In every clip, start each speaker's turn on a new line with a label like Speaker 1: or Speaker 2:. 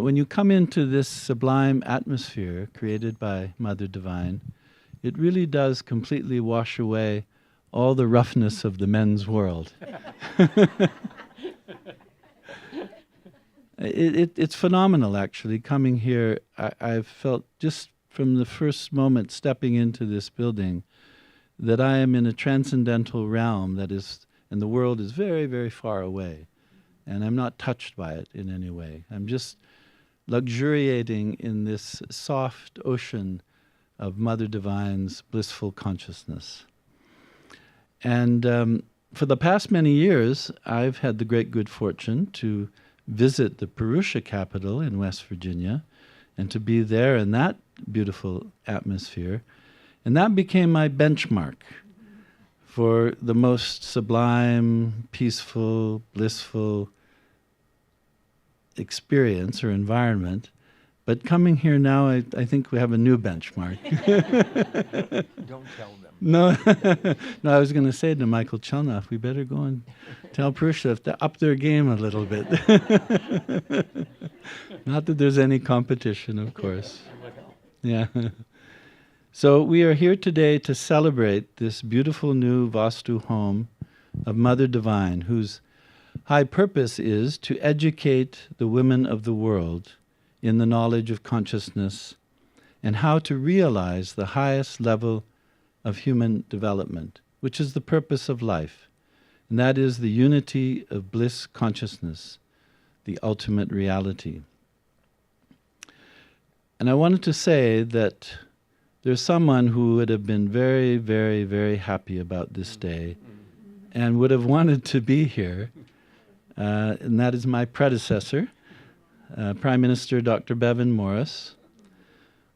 Speaker 1: When you come into this sublime atmosphere created by Mother Divine, it really does completely wash away all the roughness of the men's world. It's phenomenal, actually, coming here. I've felt just from the first moment stepping into this building that I am in a transcendental realm that is, and the world is very, very far away. And I'm not touched by it in any way. I'm just luxuriating in this soft ocean of Mother Divine's blissful consciousness. And for the past many years, I've had the great good fortune to visit the Purusha capital in West Virginia and to be there in that beautiful atmosphere. And that became my benchmark for the most sublime, peaceful, blissful experience or environment. But coming here now, I think we have a new benchmark.
Speaker 2: Don't tell them.
Speaker 1: No, no. I was going to say to Michael Chelnoff, we better go and tell Purusha to up their game a little bit. Not that there's any competition, of course. Yeah. So we are here today to celebrate this beautiful new Vastu home of Mother Divine, whose high purpose is to educate the women of the world in the knowledge of consciousness and how to realize the highest level of human development, which is the purpose of life, and that is the unity of bliss consciousness, the ultimate reality. And I wanted to say that there's someone who would have been very, very, very happy about this day and would have wanted to be here, and that is my predecessor, Prime Minister Dr. Bevan Morris,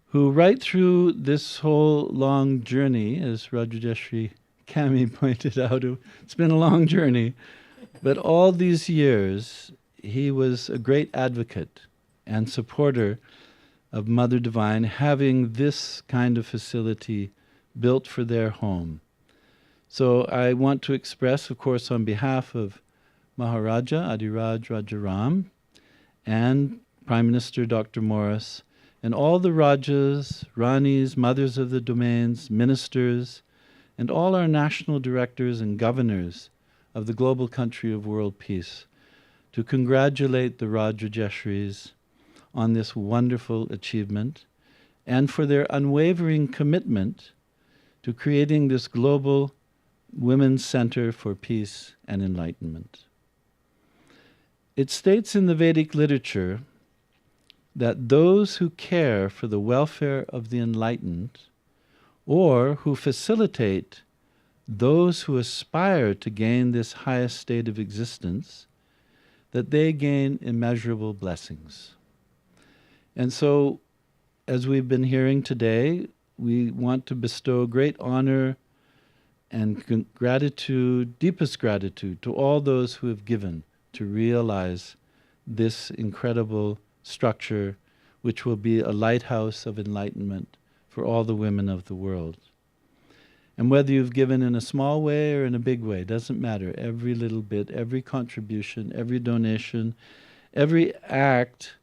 Speaker 1: who right through this whole long journey, as Raj Rajeshwaris Kami pointed out, it's been a long journey, but all these years he was a great advocate and supporter of Mother Divine having this kind of facility built for their home. So I want to express, of course, on behalf of Maharaja Adhiraj Rajaram and Prime Minister Dr. Morris, and all the Rajas, Ranis, mothers of the domains, ministers, and all our national directors and governors of the global country of world peace, to congratulate the Raj Rajeshwaris on this wonderful achievement and for their unwavering commitment to creating this global Women's Center for Peace and Enlightenment. It states in the Vedic literature that those who care for the welfare of the enlightened or who facilitate those who aspire to gain this highest state of existence, that they gain immeasurable blessings. And so, as we've been hearing today, we want to bestow great honor and gratitude, deepest gratitude, to all those who have given to realize this incredible structure, which will be a lighthouse of enlightenment for all the women of the world. And whether you've given in a small way or in a big way, doesn't matter. Every little bit, every contribution, every donation, every act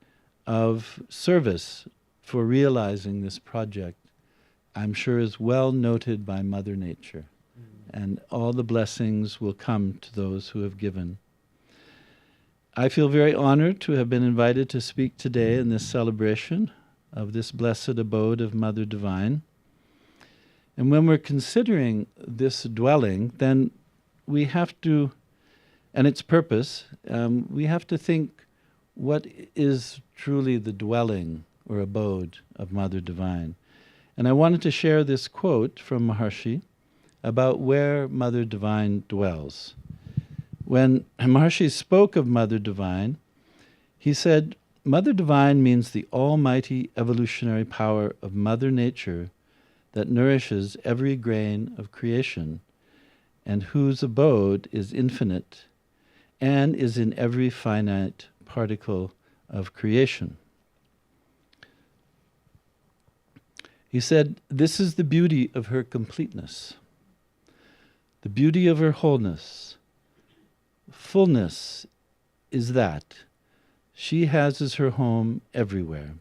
Speaker 1: of service for realizing this project, I'm sure is well noted by Mother Nature. And all the blessings will come to those who have given. I feel very honored to have been invited to speak today in this celebration of this blessed abode of Mother Divine. And when we're considering this dwelling, then we have to, and its purpose, we have to think, what is truly the dwelling or abode of Mother Divine? And I wanted to share this quote from Maharshi about where Mother Divine dwells. When Maharshi spoke of Mother Divine, he said, Mother Divine means the almighty evolutionary power of Mother Nature that nourishes every grain of creation and whose abode is infinite and is in every finite particle of creation. He said, this is the beauty of her completeness, the beauty of her wholeness. Fullness is that She has as her home everywhere.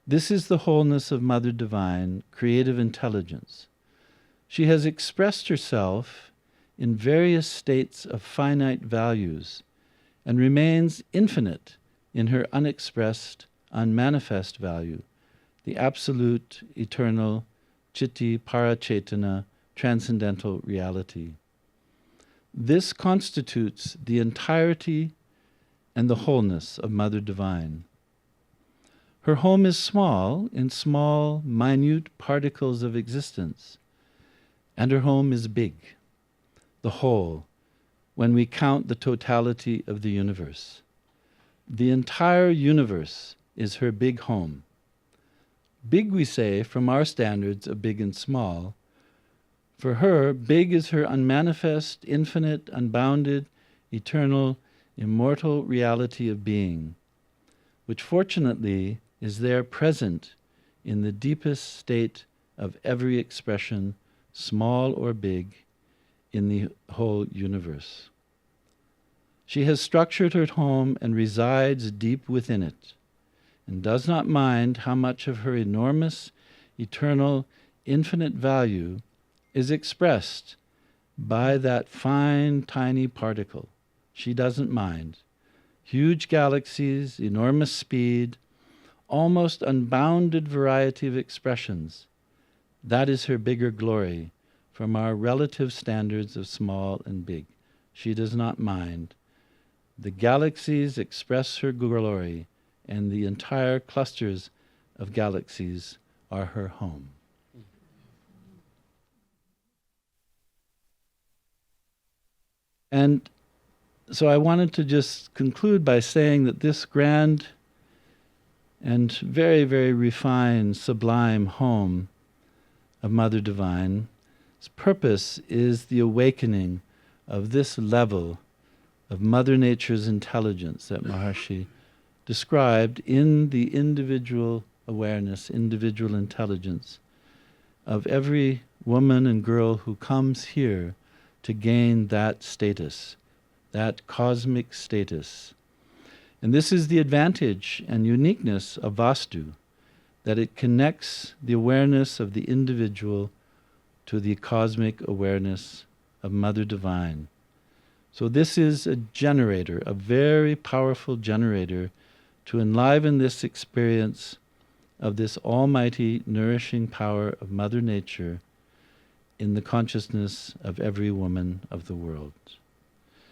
Speaker 1: This is the wholeness of Mother Divine, creative intelligence. She has expressed herself in various states of finite values and remains infinite in her unexpressed, unmanifest value, the absolute, eternal, chitti parachetana, transcendental reality. This constitutes the entirety and the wholeness of Mother Divine. Her home is small, in small, minute particles of existence, and her home is big, the whole, when we count the totality of the universe. The entire universe is her big home. Big, we say, from our standards of big and small. For her, big is her unmanifest, infinite, unbounded, eternal, immortal reality of being, which fortunately is there present in the deepest state of every expression, small or big, in the whole universe. She has structured her home and resides deep within it, and does not mind how much of her enormous, eternal, infinite value is expressed by that fine, tiny particle. She doesn't mind. Huge galaxies, enormous speed, almost unbounded variety of expressions. That is her bigger glory from our relative standards of small and big. She does not mind. The galaxies express her glory, and the entire clusters of galaxies are her home. And so I wanted to just conclude by saying that this grand and very, very refined, sublime home of Mother Divine's purpose is the awakening of this level of Mother Nature's intelligence that Maharshi described in the individual awareness, individual intelligence of every woman and girl who comes here to gain that status, that cosmic status. And this is the advantage and uniqueness of Vastu, that it connects the awareness of the individual to the cosmic awareness of Mother Divine. So this is a generator, a very powerful generator to enliven this experience of this almighty nourishing power of Mother Nature in the consciousness of every woman of the world.